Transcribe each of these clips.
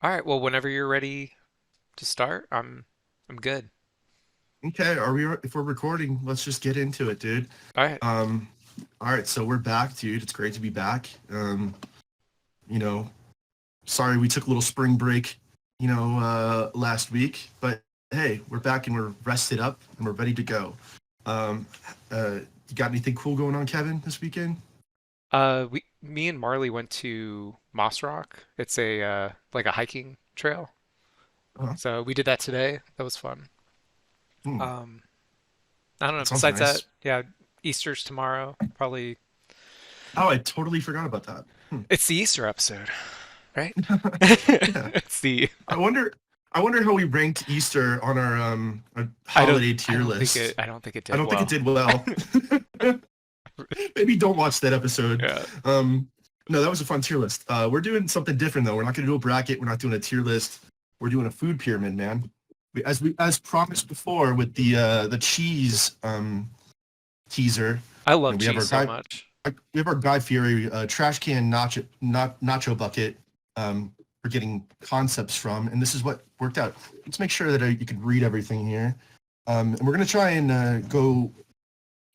All right, well, whenever you're ready to start, I'm good. Okay, if we're recording, let's just get into it, dude. All right. Um, all right, so we're back, dude. It's great to be back. You know, sorry we took a little spring break, last week, but hey, we're back and we're rested up and we're ready to go. Um, you got anything cool going on, Kevin, this weekend? Me and Marley went to Moss Rock. It's a like a hiking trail. Uh, So we did that today. That was fun. hmm, Um, I don't know. that sounds Besides that, nice. yeah, Easter's tomorrow. Probably Oh, I totally forgot about that. it's the Easter episode, right? Yeah. It's the I wonder I wonder how we ranked Easter on our holiday tier list. I don't think it I did don't think it well. did well. Maybe don't watch that episode. Yeah. Um, no, that was a fun tier list. We're doing something different though. We're not going to do a bracket. We're not doing a tier list. We're doing a food pyramid, man. As promised before with the cheese teaser. I You know, love cheese so much. we have our Guy Fieri trash can nacho bucket for getting concepts from, and this is what worked out. Let's make sure that you can read everything here. And we're going to try and go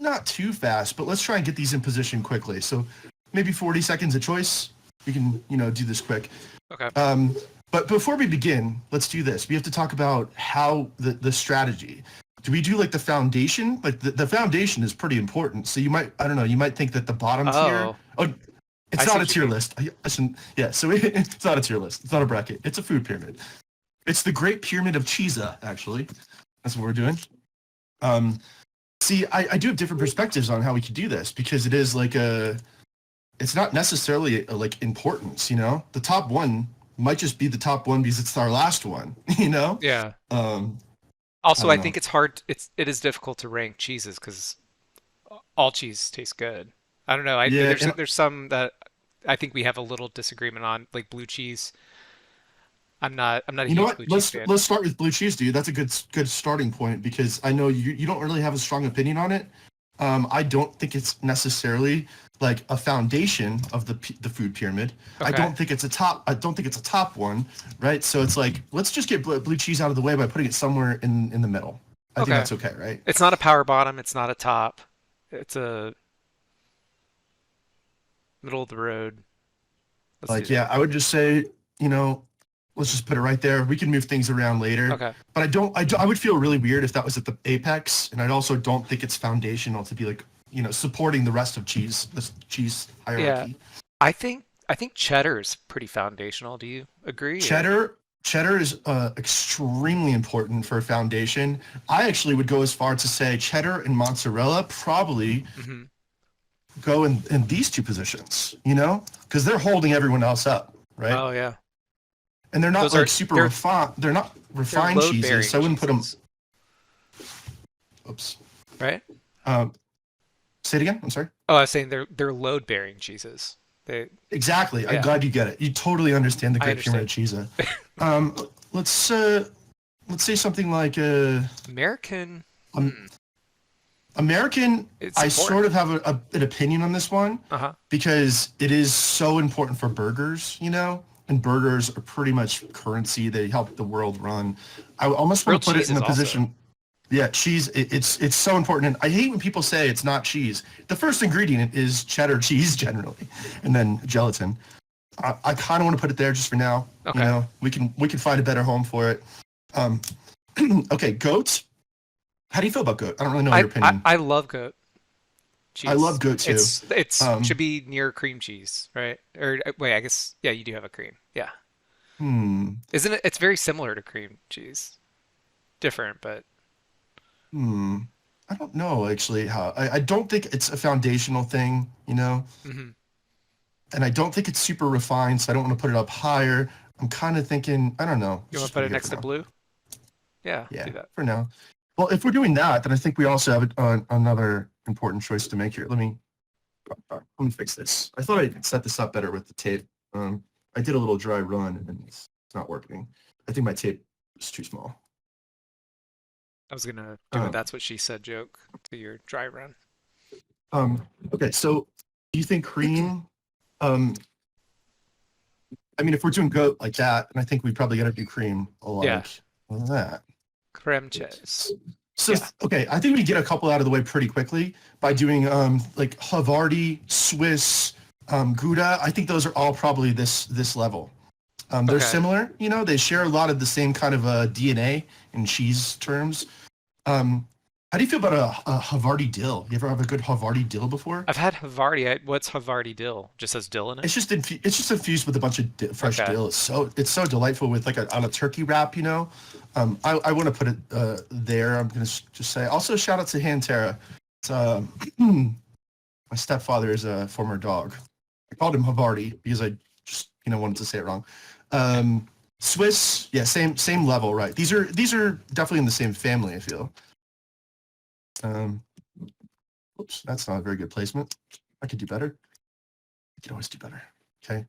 not too fast, but let's try and get these in position quickly. So maybe 40 seconds a choice. We can, do this quick. Okay. Um, but before we begin, let's do this. We have to talk about how the strategy. Do we do like the foundation? Like the foundation is pretty important. So I don't know, you might think that the bottom tier, Oh, oh, I it's see not a what you tier mean. list. Yeah, so it's not a tier list. It's not a bracket. It's a food pyramid. It's the Great Pyramid of Cheesa, actually. That's what we're doing. Um, See, I do have different perspectives on how we could do this because it is like it's not necessarily like importance, The top one might just be the top one because it's our last one, Yeah. Um, I Also, don't I know. think it is difficult to rank cheeses because all cheese tastes good. I don't know. Yeah, and There's some that I think we have a little disagreement on, like blue cheese. I'm not a you know huge what? blue cheese Let's fan. let's start with blue cheese, dude. That's a good starting point because I know you don't really have a strong opinion on it. I don't think it's necessarily like a foundation of the food pyramid. Okay. I don't think it's a top one, right? So it's like let's just get blue cheese out of the way by putting it somewhere in the middle. I think Okay. that's okay, right? It's not a power bottom. It's not a top. It's a middle of the road. Let's do Like that. yeah, I would just say you know let's just put it right there. We can move things around later. Okay. But I would feel really weird if that was at the apex, and I also don't think it's foundational to be like, supporting the rest of this cheese Yeah. hierarchy. I think cheddar is pretty foundational. Do you agree or? Cheddar cheddar is extremely important for a foundation. I actually would go as far to say cheddar and mozzarella probably Hmm. go in these two positions, because they're holding everyone else up, right? Oh yeah. And they're not Those like are super refined. They're not they're refined load cheeses, bearing so I wouldn't put them. cheeses, Oops. right? Um, Say it again. I'm sorry. Oh, I was saying they're load bearing cheeses. They Exactly. I'm yeah, glad you get it. You totally understand the I Great Pyramid understand. of Giza. Um, let's uh, let's say something like American, um, American. it's I sort important. of have an opinion on this one Uh-huh. because it is so important for burgers, and burgers are pretty much currency. They help the world run. I almost want Grilled to put it cheese in is the also. position. Yeah, cheese. It's so important. And I hate when people say it's not cheese. The first ingredient is cheddar cheese generally, and then gelatin. I kind of want to put it there just for now. Okay. We can find a better home for it. Um, okay, goats. How do you feel about goat? I don't really know your opinion. I love goat I love cheese. goat too. It's should Um, be near cream cheese, right? Or wait, I guess yeah, you do have a cream. Yeah. hmm, Isn't it? It's very similar to cream cheese. Different, but hmm. I don't know actually how. I don't think it's a foundational thing, hmm. and I don't think it's super refined, so I don't want to put it up higher. I'm kind of thinking, I don't know. You Let's want to just put put it it here next for to now. blue? Yeah, Yeah, do that. for now. Well, if we're doing that, then I think we also have another important choice to make here. Let me fix this. I thought I set this up better with the tape. I did a little dry run and it's not working. I think my tape is too small. I was gonna do a Um, that's what she said joke to your dry run. okay, so do you think cream? Um, I mean, if we're doing goat like that, and I think we probably got to do cream Yeah, like that. creme cheese. So Yeah. okay, I think we get a couple out of the way pretty quickly by Mhm. doing like Havarti, Swiss, Gouda. I think those are all probably this level. They're Okay. similar, you know. They share a lot of the same kind of DNA in cheese terms. Um, how do you feel about a Havarti dill? You ever have a good Havarti dill before? I've had Havarti. What's Havarti dill? Just says dill in it? It's just infused with a bunch of fresh Okay. dill. It's so delightful with like on a turkey wrap, you know. I want to put it there. I'm gonna just say also shout out to Hantera. It's, my stepfather is a former dog. I called him Havarti because I just wanted to say it wrong. Swiss, yeah, same level, right? These are definitely in the same family. I feel. Um, Oops, that's not a very good placement. I could do better. I could always do better. Okay.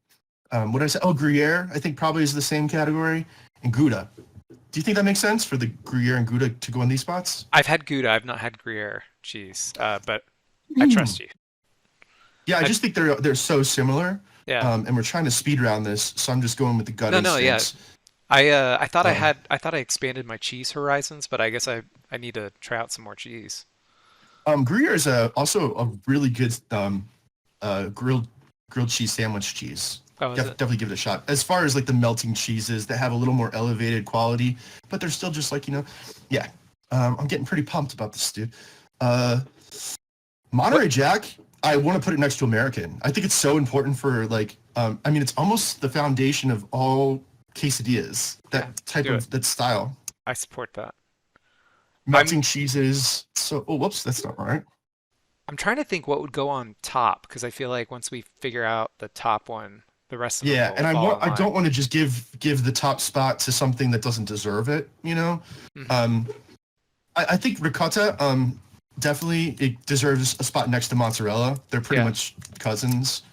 What did I say? Oh, Gruyere, I think probably is the same category. And Gouda. Do you think that makes sense for the Gruyere and Gouda to go in these spots? I've had Gouda. I've not had Gruyere cheese, but I Mm. trust you. Yeah, I I, just think they're so similar. yeah. And we're trying to speed around this, so I'm just going with the gut No, no, yeah. instincts. Uh, I thought I expanded my cheese horizons, but I guess I need to try out some more cheese. Gruyere is also a really good grilled cheese sandwich cheese. Oh, is it? Definitely give it a shot. As far as like the melting cheeses that have a little more elevated quality, but they're still just like yeah. I'm getting pretty pumped about this, dude. Uh, What? Monterey Jack, I want to put it next to American. I think it's so important for like, I mean, it's almost the foundation of all quesadillas. Yeah, That type do it. of that style. I support that. I'm Melting cheeses. So, oh, whoops, that's not right. I'm trying to think what would go on top because I feel like once we figure out the top one, the rest of them Yeah, will and fall in I don't line. want to just give the top spot to something that doesn't deserve it. You know, Hmm. um, I think ricotta definitely it deserves a spot next to mozzarella. They're pretty Yeah, much cousins.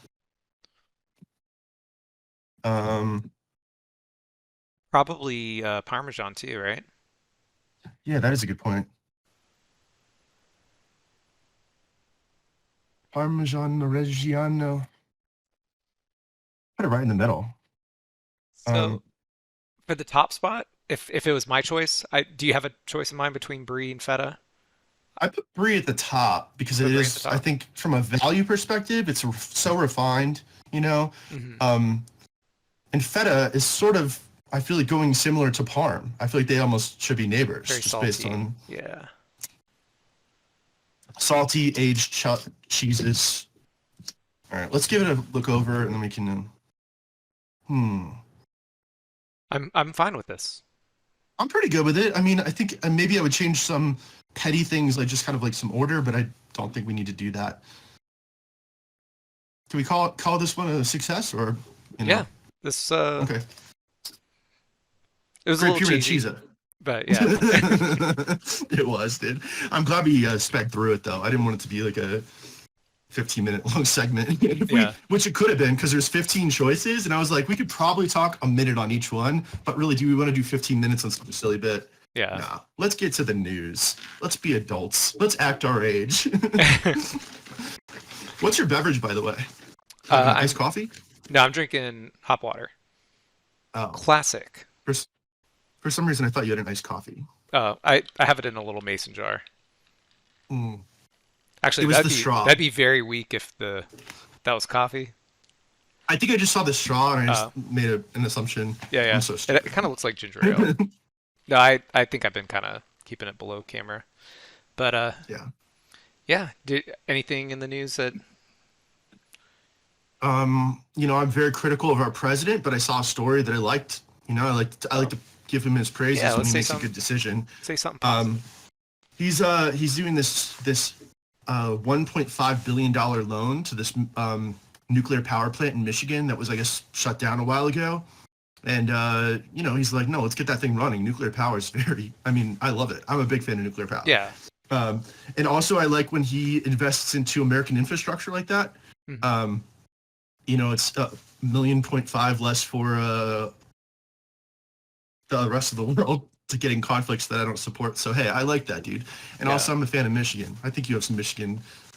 Um, probably Parmesan too, right? yeah, that is a good point. Parmigiano Reggiano. Put it right in the middle. So Um, for the top spot, if it was my choice, do you have a choice in mind between brie and feta? I put brie at the top because it Put brie at the is, I top. think, from a value perspective, it's so refined, you know. Hmm. Um, and feta is sort of, I feel like going similar to parm. I feel like they almost should be neighbors, Very just based salty. on Yeah. salty aged cheeses. All right, let's give it a look over, and then we can. Hmm. I'm fine with this. I'm pretty good with it. I mean, I think maybe I would change some petty things, like just kind of like some order, but I don't think we need to do that. Can we call this one a success, or you know? Yeah. This Okay, it was a great little pyramid cheesy, cheesa. but yeah. It was, dude. I'm glad we spec through it though. I didn't want it to be like a 15-minute long segment. If we, Yeah. which it could have been, because there's 15 choices, and I was like, we could probably talk a minute on each one, but really, do we want to do 15 minutes on some silly bit? Yeah. Nah. Let's get to the news. Let's be adults. Let's act our age. What's your beverage, by the way? Iced I'm coffee? no, I'm drinking hot water. Oh, Classic. for for some reason, I thought you had an iced coffee. I have it in a little mason jar. Mm. Actually, It was the straw. that'd be very weak if the that was coffee. I think I just saw the straw and I just Uh, made an assumption. yeah, I'm yeah. so It stupid. kind of looks like ginger ale. No, I think I've been kind of keeping it below camera. But Yeah. yeah. Anything in the news that? I'm very critical of our president, but I saw a story that I liked. I like Oh, to give him his yeah. praises when Let's he makes a good decision. say something positive. Um, he's doing this 1.5 billion-dollar loan to this nuclear power plant in Michigan that was, I guess, shut down a while ago. And he's like, no, let's get that thing running. Nuclear power is I mean, I love it. I'm a big fan of nuclear power. Yeah. Um, and also, I like when he invests into American infrastructure like that. Hmm. Um, it's a million point five less for the rest of the world to get in conflicts that I don't support. So hey, I like that, dude. And Yeah. also, I'm a fan of Michigan. I think you have some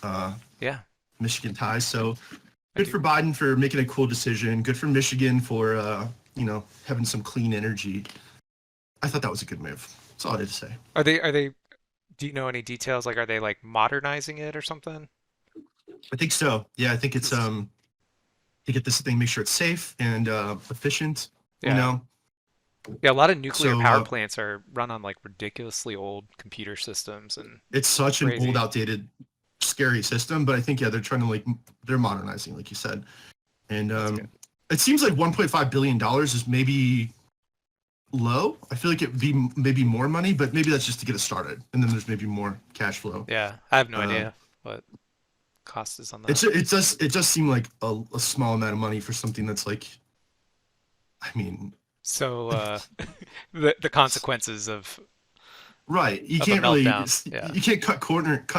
uh, Yeah. Michigan ties. So I Good do. for Biden for making a cool decision. Good for Michigan for having some clean energy. I thought that was a good move. That's all I had to say. Are they do you know any details? Like, are they like modernizing it or something? I think so. Yeah, I think it's 'Cause- to get this thing, make sure it's safe and efficient. You yeah. know, Yeah, a lot of nuclear so power plants are run on like ridiculously old computer systems and it's such an old, crazy. outdated, scary system. But I think they're trying to they're modernizing, like you said, and That's good. it seems like 1.5 billion dollars is maybe low. I feel like it'd be maybe more money, but maybe that's just to get it started, and then there's maybe more cash flow. Yeah, I have no Uh, idea what cost is on that. it does seem like a small amount of money for something that's like, I mean, So the consequences right. You of a can't really meltdown. Yeah. you can't cut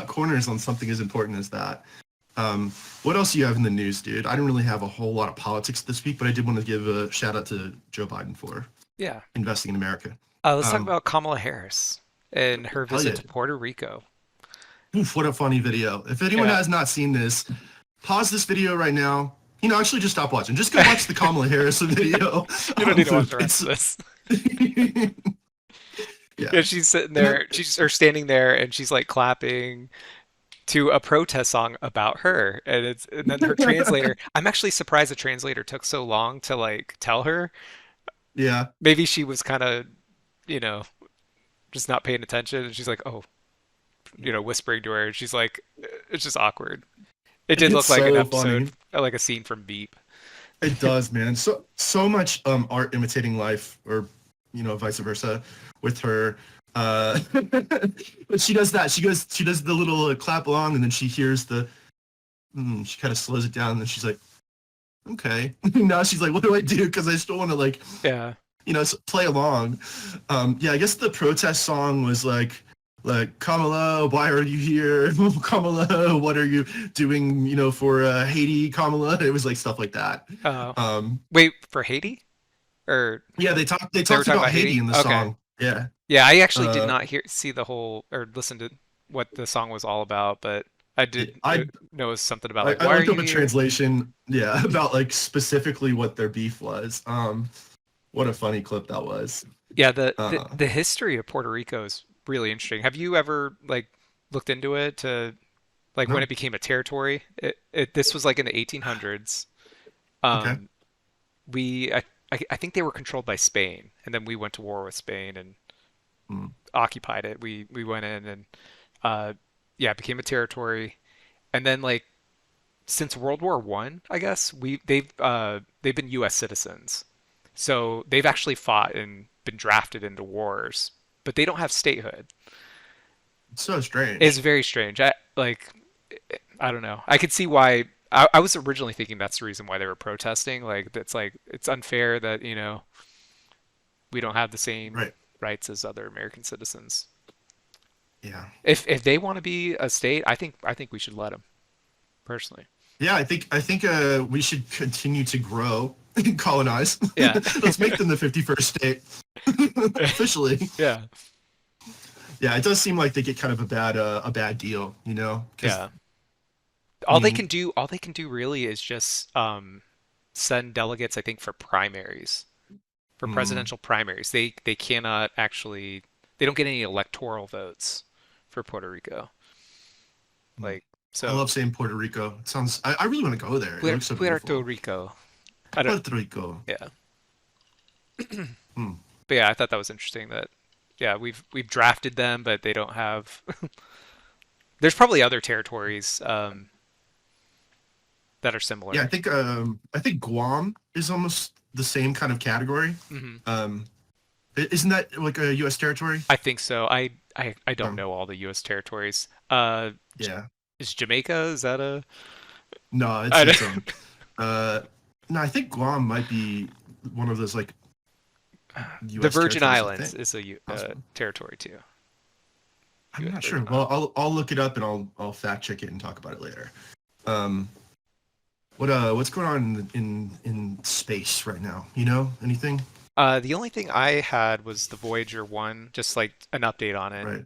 corners on something as important as that. What else do you have in the news, dude? I didn't really have a whole lot of politics this week, but I did want to give a shout out to Joe Biden for Yeah. investing in America. Let's talk Um, about Kamala Harris and her hell visit yeah. to Puerto Rico. Oof, what a funny video. If anyone Yeah. has not seen this, pause this video right now. Actually just stop watching. Just go watch the Kamala Harris video. You don't need to watch the rest It's of this. yeah. Yeah, she's sitting And then there, she's or standing there, and she's like clapping to a protest song about her, and then her translator. I'm actually surprised the translator took so long to like tell her. yeah. Maybe she was kind of, you know, just not paying attention, and she's like, oh, whispering to her, and she's like, it's just awkward. It did It's look like an so episode, funny. like a scene from Beep. It does, man. So much art imitating life, or vice versa, with her. But she does that. She does the little clap along, and then she hears she kind of slows it down, and then she's like, okay. Now she's like, what do I do? Because I still want to Yeah. play along. Yeah, I guess the protest song was like Kamala, why are you here? Kamala, what are you doing? For Haiti, Kamala. It was like stuff like that. Uh, Um, Wait, for Haiti? Or yeah, they they were talked talking about about Haiti Haiti? in the Okay. song. Yeah. Yeah, I actually did Uh, not see the whole or listen to what the song was all about, but I yeah, did I know it was something about I, like, I why are looked you up a here? translation, yeah, about like specifically what their beef was. What a funny clip that was. Yeah, the Uh, the history of Puerto Rico is really interesting. Have you ever like looked into it to like when no, it became a territory? This was like in the 1800s. okay. Um, we I think they were controlled by Spain, and then we went to war with Spain and Mm, occupied it. We went in and uh, yeah, it became a territory. And then like since World War One, I guess they've been U.S. citizens, so they've actually fought and been drafted into wars, but they don't have statehood. it's so It's strange. very strange. I don't know. I could see why. I was originally thinking that's the reason why they were protesting. Like it's unfair that we don't have the same Right. rights as other American citizens. Yeah. If they want to be a state, I think we should let them personally. Yeah, I think we should continue to grow and colonize. Yeah. Let's make them the 51st state officially. Yeah. Yeah, it does seem like they get kind of a bad deal, because Yeah. I mean, All they can do really is just send delegates, I think, for primaries, for mm, presidential primaries. They cannot actually they don't get any electoral votes for Puerto Rico. mm. Like I so love saying Puerto Rico. It sounds. I really want to go there. It looks so Puerto beautiful. Rico. I don't Puerto Rico. yeah. Hmm. But yeah, I thought that was interesting that yeah, we've drafted them, but they don't have there's probably other territories that are Yeah, similar. I think Guam is almost the same kind of category. Hmm. Um, isn't that like a U.S. territory? I think so. I don't Um, know all the U.S. territories. yeah. Is Jamaica? Is that a? No, it's I don't, its own. Uh, no, I think Guam might be one of those like the U.S. Virgin territories. I Islands think is a possibly. territory too. I'm U.S. not sure. Virgin Well, Islands. I'll look it up and I'll fact check it and talk about it later. Um, what's going on in space right now? Anything? The only thing I had was the Voyager 1, just like an update on it. Right.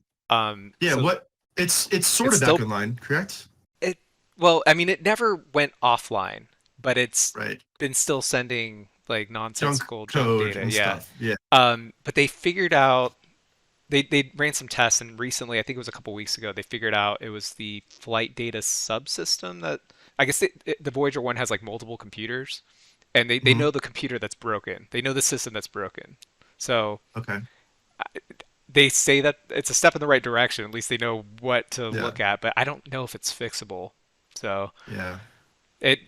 Yeah. So What? It's sort it's of back still online, correct? it. Well, I mean, it never went offline. but it's Right. been still sending like Junk nonsensical junk code data. and Yeah. stuff. Yeah. But they figured out they ran some tests, and recently, I think it was a couple weeks ago, they figured out it was the flight data subsystem that I guess the Voyager one has like multiple computers, and they Hmm. know the computer that's broken. They know the system that's broken. So Okay. they say that it's a step in the right direction. At least they know what to Yeah. look at, but I don't know if it's fixable. So Yeah. it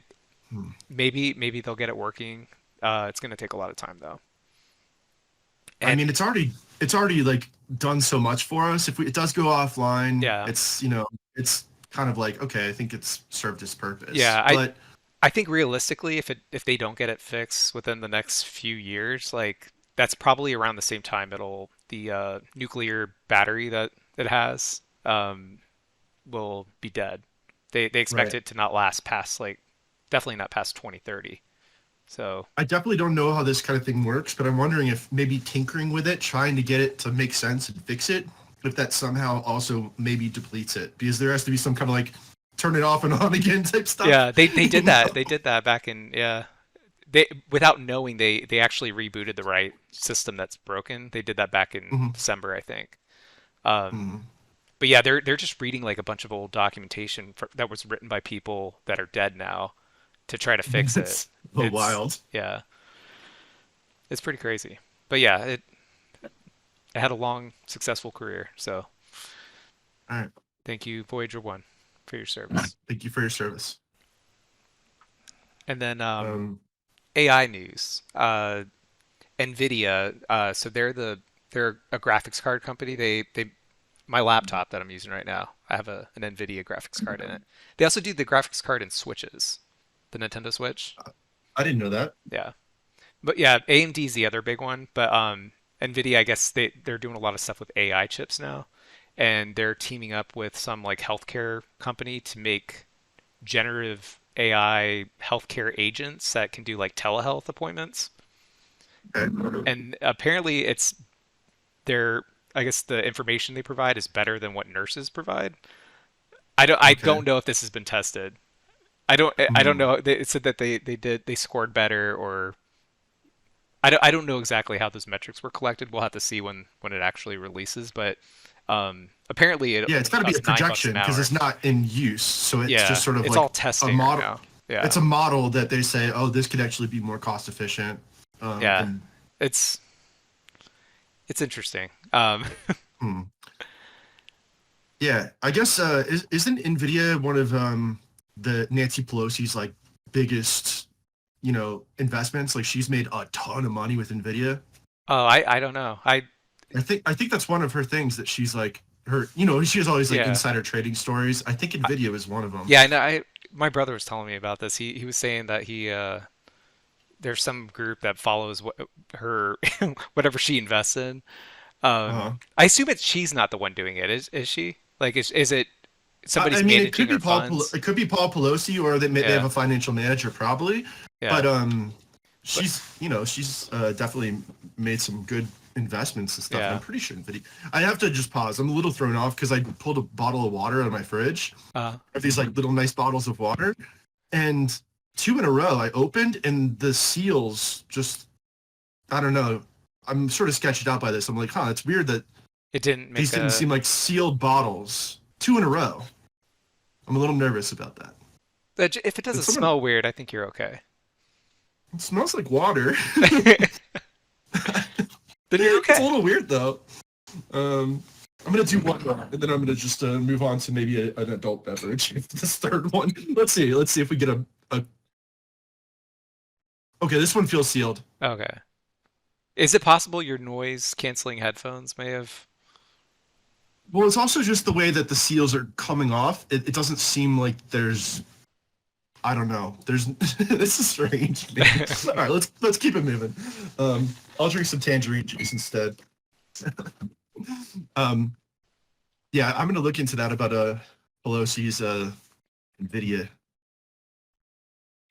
Hmm. maybe they'll get it working. It's going to take a lot of time though. I And mean, it's already like done so much for us. If it does go offline, yeah, it's kind of like, okay, I think it's served its purpose. yeah, But I think realistically, if they don't get it fixed within the next few years, like that's probably around the same time it'll the nuclear battery that it has will be dead. They expect right. it to not last past like definitely not past 2030. So I definitely don't know how this kind of thing works, but I'm wondering if maybe tinkering with it, trying to get it to make sense and fix it, if that somehow also maybe depletes it, because there has to be some kind of like turn it off and on again type stuff. yeah, they You did know? that. They did that back in yeah. They without knowing they actually rebooted the right system that's broken. They did that back in Mhm. December, I think. Um, Mhm. but yeah, they're just reading like a bunch of old documentation that was written by people that are dead now to try to fix it. It's so It's wild. yeah, it's pretty crazy. But yeah, it had a long, successful career. So All right. thank you, Voyager 1, for your service. Thank you for your service. And then Um, AI news. NVIDIA. So they're a graphics card company. They my laptop that I'm using right now. I have an NVIDIA graphics card in it. They also do the graphics card in Switches, the Nintendo Switch. I didn't know that. Yeah, but yeah, AMD is the other big one. But NVIDIA, I guess they're doing a lot of stuff with AI chips now, and they're teaming up with some like healthcare company to make generative AI healthcare agents that can do like telehealth appointments. Okay. And apparently, it's their I guess the information they provide is better than what nurses provide. I Okay. don't know if this has been tested. I don't Hmm. know. It said that they scored better or I don't know exactly how those metrics were collected. We'll have to see when it actually releases, but apparently it Yeah, it's only got to be a costs $9 projection an because hour. it's not in use. So it's just Yeah, sort of it's like all a testing right model. now. Yeah. It's a model that they say, oh, this could actually be more cost efficient. Yeah. And It's it's interesting. hmm. Yeah, I guess isn't Nvidia one of the Nancy Pelosi's like biggest, investments? Like she's made a ton of money with Nvidia. Oh, I don't know. I think that's one of her things that she's like her. She has all these like Yeah. insider trading stories. I think Nvidia is one of them. Yeah, I know. My brother was telling me about this. He was saying that he there's some group that follows her whatever she invests in. Uh-huh. I assume it's she's not the one doing it. Is she? Like is it I somebody's mean, it managing could be her funds? It could be Paul Pelosi, or they have Yeah, a financial manager probably. yeah. But But she's definitely made some good investments and stuff, and I'm yeah. pretty sure Nvidia. I have to just pause. I'm a little thrown off because I pulled a bottle of water out of my fridge. Uh, I have these like little nice bottles of water, and two in a row I opened, and the seals just I don't know. I'm sort of sketched out by this. I'm like, it's weird that it didn't these make didn't a. seem like sealed bottles. Two in a row. I'm a little nervous about that. If it Did doesn't someone? smell weird, I think you're okay. It smells like water. Then you're It's a okay. little weird though. I'm gonna do one more, and then I'm gonna just move on to maybe an adult beverage. This third one. Let's see. Let's see if we get a. Okay, this one feels sealed. Okay. Is it possible your noise canceling headphones may have? Well, it's also just the way that the seals are coming off. It doesn't seem like there's. I don't know. There's. This is strange, man. All right, let's keep it moving. I'll drink some tangerine juice instead. Um, yeah, I'm gonna look into that about Pelosi's Nvidia.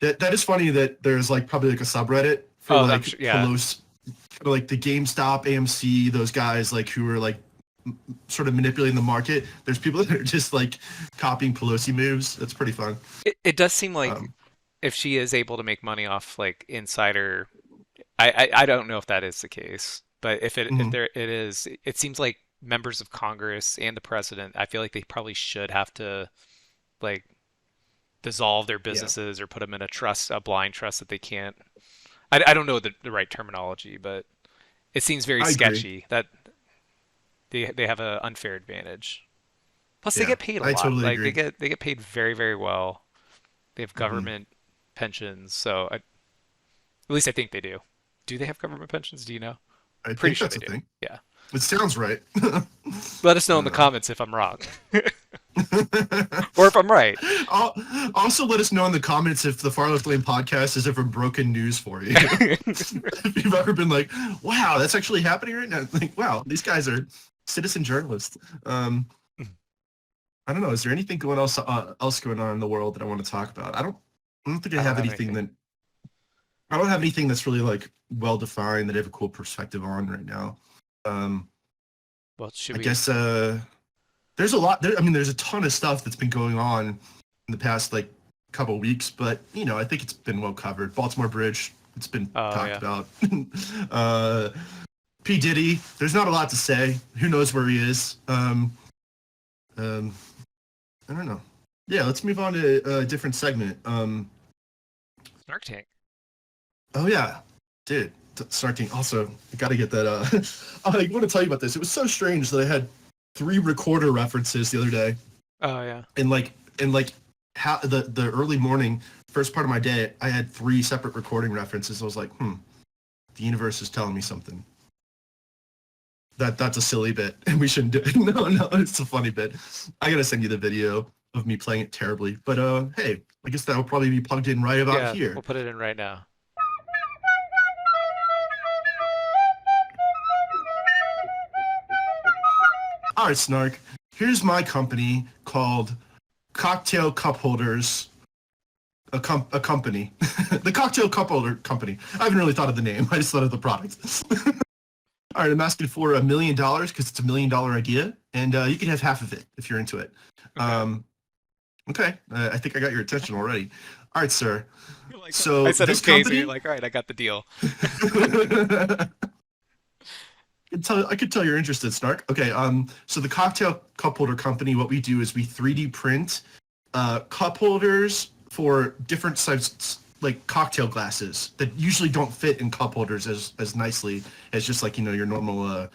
That is funny that there's like probably like a subreddit for Oh, I'm like sure. Yeah, Pelosi, for like the GameStop, AMC, those guys like who are like sort of manipulating the market. There's people that are just like copying Pelosi moves. That's pretty fun. it does seem like Um, if she is able to make money off like insider, I don't know if that is the case, but if Mhm. there it is, it seems like members of Congress and the president, I feel like they probably should have to like dissolve their Yeah, businesses or put them in a trust, a blind trust that they can't. I don't know the right terminology, but it seems very I agree. sketchy that they have an unfair advantage. Plus, they Yeah, get paid a I lot. totally Like agree. they get paid very very well. They have Hmm. government pensions, so at least I think they do. Do they have government pensions? Do you know? I Pretty think sure that's they a do. thing. Yeah. It sounds right. Let us know in the Uh, comments if I'm wrong or if I'm right. I'll also let us know in the comments if the Far Left Lane podcast is ever broken news for you. If you've ever been like, wow, that's actually happening right now. Like, wow, these guys are citizen journalists. Um, I don't know. Is there anything else going on in the world that I want to talk about? I don't think I I don't have have anything anything. that I don't have anything that's really like well defined that I have a cool perspective on right now. Um, Well, should I we? guess there's a lot. I mean, there's a ton of stuff that's been going on in the past like couple weeks, but I think it's been well covered. Baltimore Bridge, it's been Oh talked yeah. about. uh, P Diddy, there's not a lot to say. Who knows where he is? Um, I don't know. Yeah, let's move on to a different segment. Snark Tank. Oh yeah, dude. Snark also, I gotta get that. I want to tell you about this. It was so strange that I had three recorder references the other day, Oh yeah. and like how the early morning first part of my day, I had three separate recording references. I was like, the universe is telling me something. That's a silly bit, and we shouldn't do it. No, it's a funny bit. I gotta send you the video of me playing it terribly. But hey, I guess that will probably be plugged in right about Yeah, here. we'll put it in right now. All right, Snark. Here's my company called Cocktail Cup Holders. A company, the Cocktail Cup Holder Company. I haven't really thought of the name. I just thought of the product. All right, I'm asking for $1 million because it's $1 million idea, and you can have half of it if you're into it. Okay. Um, okay, I think I got your attention already. All right, sir. You're like, I So said this okay, so you're company, like, all right, I got the deal. I could tell you're interested, Snark. Okay, so the Cocktail Cup Holder Company, what we do is we 3D print cup holders for different types, like cocktail glasses that usually don't fit in cup holders as nicely as just like your normal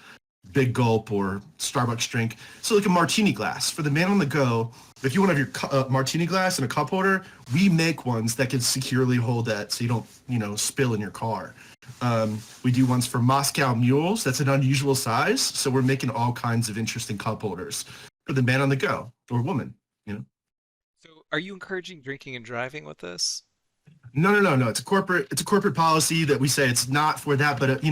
big gulp or Starbucks drink. So like a martini glass for the man on the go. If you want to have your martini glass in a cup holder, we make ones that can securely hold that so you don't spill in your car. We do ones for Moscow mules. That's an unusual size, so we're making all kinds of interesting cup holders for the man on the go or woman. You know. So, are you encouraging drinking and driving with this? No. It's a corporate policy that we say it's not for that, but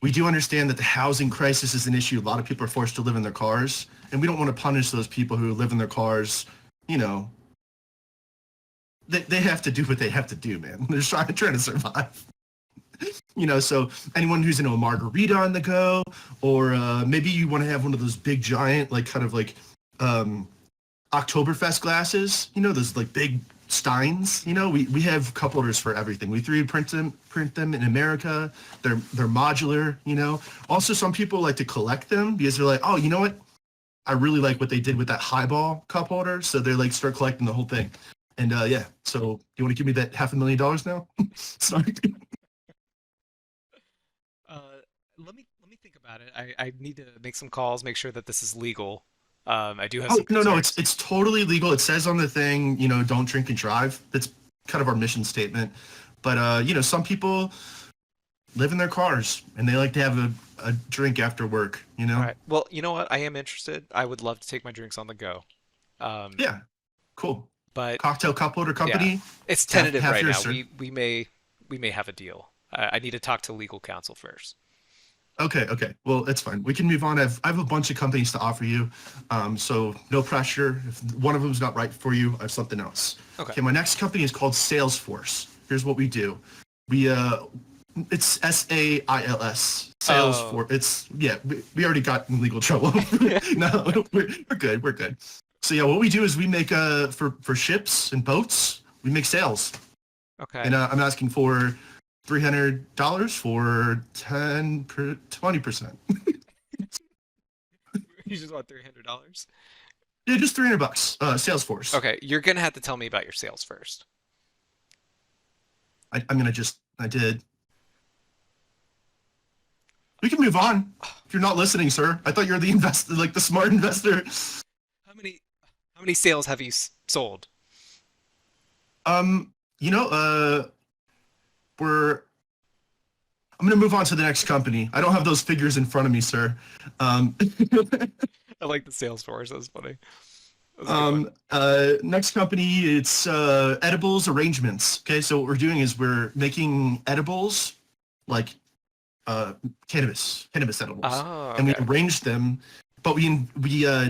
we do understand that the housing crisis is an issue. A lot of people are forced to live in their cars, and we don't want to punish those people who live in their cars. You know, they have to do what they have to do, man. They're trying to survive. So anyone who's in a margarita on the go, or maybe you want to have one of those big giant, like kind of like um, Oktoberfest glasses, those like big steins. We have cup holders for everything. We 3D print them in America. They're modular. Also some people like to collect them because they're like, oh, you know what? I really like what they did with that highball cup holder, so they like start collecting the whole thing. And yeah, so you want to give me that $500,000 now? Sorry. Uh, let me think about it. I need to make some calls, make sure that this is legal. I do have Oh some no, it's concerns. it's totally legal. It says on the thing, don't drink and drive. That's kind of our mission statement. But some people live in their cars and they like to have a drink after work. All right. Well, you know what? I am interested. I would love to take my drinks on the go. Um, Yeah, cool. but Cocktail Cup Holder yeah, Company, it's half tentative half right yours, now. sir. We may have a deal. I need to talk to legal counsel first. Okay. Well, it's fine. We can move on. I have a bunch of companies to offer you, so no pressure. If one of them is not right for you, I have something else. Okay. Okay, my next company is called Salesforce. Here's what we do. We it's SAILS. Oh, Salesforce. It's yeah. We already got in legal trouble. No, we're good. We're good. So yeah, what we do is we make for ships and boats. We make sales, Okay. and I'm asking for $300 for 20%. You just want $300. Yeah, just $300. Salesforce. Okay, you're gonna have to tell me about your sales first. I'm gonna just. I did. We can move on. If you're not listening, sir, I thought you were the investor, like the smart investor. How many how many sales have you sold? Um, you know, we're. I'm gonna move on to the next company. I don't have those figures in front of me, sir. Um, I like the sales force. That's funny. That's a good one. next company, it's edibles arrangements. Okay, so what we're doing is we're making edibles like cannabis edibles, Oh, and we okay. arrange them. But we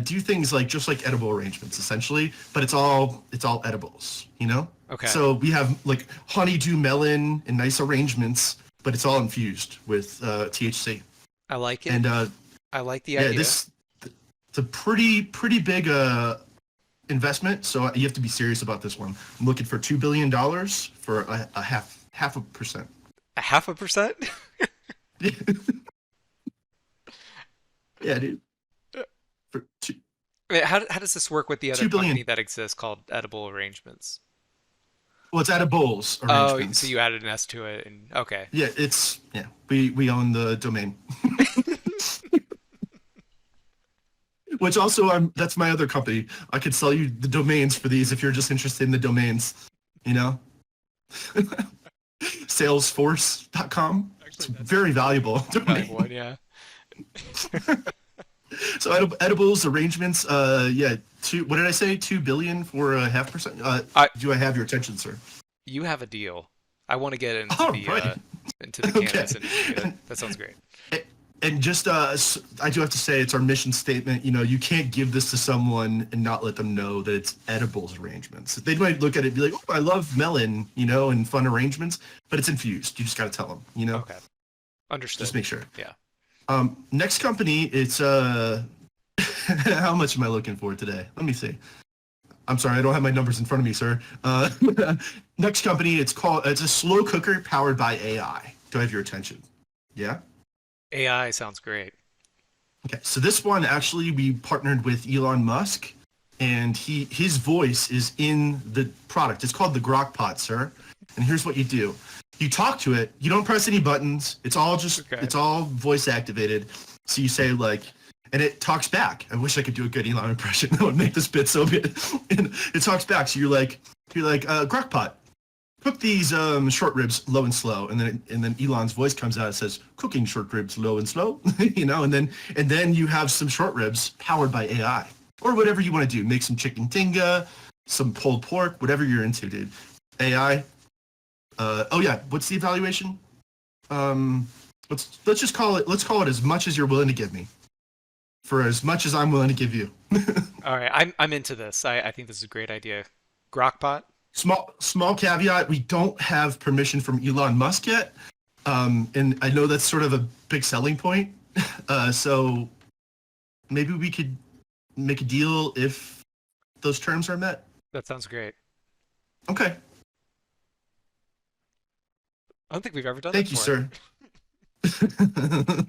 do things like just like edible arrangements essentially, but it's all edibles, you know. Okay. So we have like honeydew melon and nice arrangements, but it's all infused with THC. I like it. And I like the yeah, idea. this it's a pretty big investment. So you have to be serious about this one. I'm looking for $2 billion for a half a percent. A half a percent? Yeah, dude. For two, Wait, how does this work with the other 2 billion. company that exists called Edible Arrangements? Well, it's edibles Oh, so arrangements. you added an S to it, and okay. Yeah, we own the domain. Which also that's my other company. I could sell you the domains for these if you're just interested in the domains, you know? Salesforce.com. It's Actually, very valuable that's a valuable domain. one, yeah. So edibles arrangements, yeah, what did I say? 2 billion for a half percent? I Do I have your attention, sir? You have a deal. I want to get All right. into the Okay. cannabis industry. That sounds great. And just I do have to say it's our mission statement. You know, you can't give this to someone and not let them know that it's edibles arrangements. They might look at it and be like, "Oh, I love melon," you know, and fun arrangements, but it's infused. You just got to tell them, you know. Okay. Just Understood. make sure. Yeah. Next company, it's how much am I looking for today? Let me see. I'm sorry, I don't have my numbers in front of me, sir. Next company, it's a slow cooker powered by AI. Do I have your attention? Yeah. AI sounds great. Okay, so this one actually we partnered with Elon Musk, and his voice is in the product. It's called the Grok Pod, sir. And here's what you do: you talk to it. You don't press any buttons. Okay. It's all voice activated. So you say like, and it talks back. I wish I could do a good Elon impression. That would make this bit so good. And it talks back. So you're like Grok Pod. Cook these short ribs low and slow, and then Elon's voice comes out and says, "Cooking short ribs low and slow," you know, and then you have some short ribs powered by AI or whatever you want to do. Make some chicken tinga, some pulled pork, whatever you're into, dude. AI. Oh yeah, what's the evaluation? Let's just call it. Let's call it as much as you're willing to give me, for as much as I'm willing to give you. All right. I'm into this. I think this is a great idea. Grokpot? Small caveat: we don't have permission from Elon Musk yet, and I know that's sort of a big selling point. So maybe we could make a deal if those terms are met. That sounds great. Okay, I don't think we've ever done that thank you, before.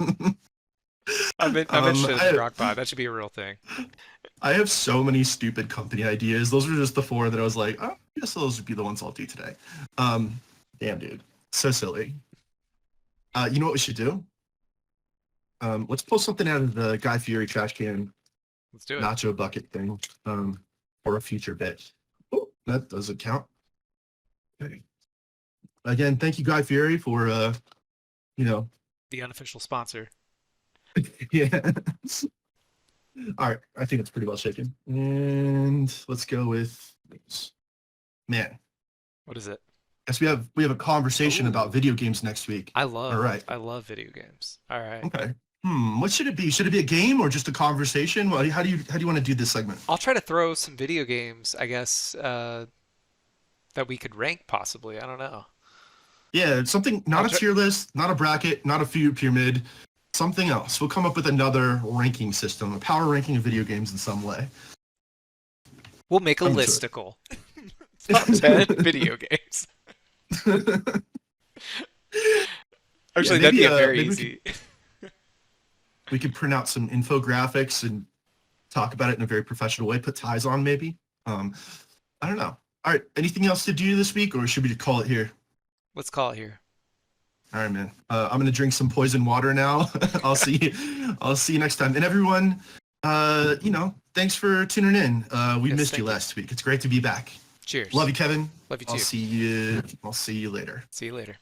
sir. I'm um, interested in I, Grokpot. That should be a real thing. I have so many stupid company ideas. Those were just the four that I was like, oh, I guess those would be the ones I'll do today. Um, Damn, dude, so silly. You know what we should do? Let's pull something out of the Guy Fieri trash can Let's do it. nacho bucket thing, for a future bit. Oh, that doesn't count. Okay. Again, thank you, Guy Fieri, for you know, The unofficial sponsor. yeah. All right, I think it's pretty well shaken. And let's go with man. What is it? Guess we have a conversation about Oh, video games next week. All right. I love video games. All right. Okay. What should it be? Should it be a game or just a conversation? Well, how do you want to do this segment? I'll try to throw some video games, I guess, that we could rank possibly. I don't know. Yeah, something I'll not a try. tier list, not a bracket, not a food pyramid, something else. We'll come up with another ranking system, a power ranking of video games in some way. We'll make a I'm into it. listicle. Top 10 video games. Yeah, Actually, that'd be a very maybe easy. we could print out some infographics and talk about it in a very professional way. Put ties on, maybe. Um, I don't know. All right. Anything else to do this week, or should we call it here? Let's call it here. All right, man. I'm gonna drink some poison water now. I'll see you. I'll see you next time. And everyone, thanks for tuning in. We Yes, missed you thank you. last week. It's great to be back. Cheers. Love you, Kevin. Love you I'll too. see you. I'll see you later. See you later.